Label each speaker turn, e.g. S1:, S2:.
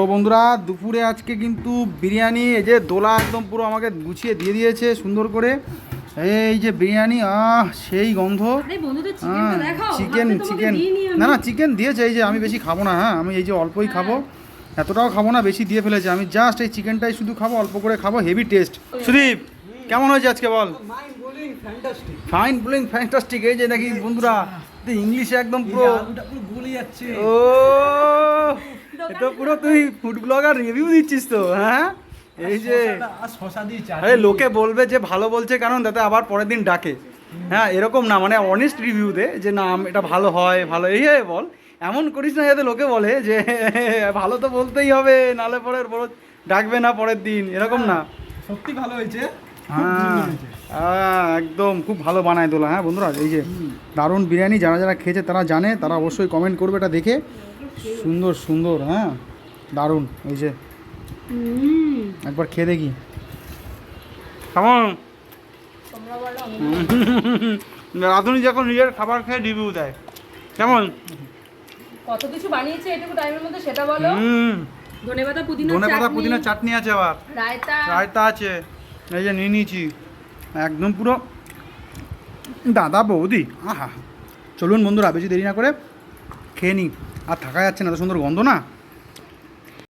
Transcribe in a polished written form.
S1: তো বন্ধুরা দুপুরে আজকে কিন্তু বিরিয়ানি, এই যে দোলা একদম পুরো আমাকে গুছিয়ে দিয়ে দিয়েছে সুন্দর করে। এই যে বিরিয়ানি, সেই গন্ধ। চিকেন চিকেন না না চিকেন দিয়েছে। এই যে আমি বেশি খাবো না, হ্যাঁ আমি এই যে অল্পই খাবো, এতটাও খাবো না, বেশি দিয়ে ফেলেছে। আমি জাস্ট এই চিকেনটাই শুধু খাবো, অল্প করে খাবো। Heavy taste. সুদীপ কেমন হয়েছে আজকে বল? Fine blowing fantastic. এই যে নাকি বন্ধুরা ইংলিশে একদম পুরো ও, এটা পুরো তুই ফুড ব্লগার রিভিউ দিচ্ছিস তো? হ্যাঁ এই যে আরে লোকে বলবে যে ভালো বলছে, কারণ তাতে আবার পরের দিন ডাকে। হ্যাঁ এরকম না, মানে অনেস্ট রিভিউ দে যে না এটা ভালো হয়, ভালো এই বল। এমন করিস না যাতে লোকে বলে যে ভালো তো বলতেই হবে, নালে পরের বড় ডাকবে না পরের দিন, এরকম না।
S2: সত্যি ভালো হয়েছে।
S1: হ্যাঁ একদম খুব ভালো বানায় দোলা। হ্যাঁ বন্ধুরা এই যে দারুণ বিরিয়ানি, যারা যারা খেয়েছে তারা জানে, তারা অবশ্যই কমেন্ট করবে এটা দেখে। সুন্দর সুন্দর, হ্যাঁ দারুণ। এই যে একবার খেয়ে দেখি কেমন। রাধুনি যখন নিজের খাবার খেয়ে রিভিউ দেয় কেমন,
S3: কত কিছু বানিয়েছে এটুকু টাইমের মধ্যে সেটা বলো। ধনেপাতা
S1: পুদিনা চাটনি আছে, আবার রায়তা আছে। এই যে নিয়ে নিয়েছি একদম পুরো দাদা বৌদি। আহা চলুন বন্ধুরা বেশি দেরি না করে খেয়ে নিই, আর থাকা যাচ্ছে না, এত সুন্দর গন্ধ না।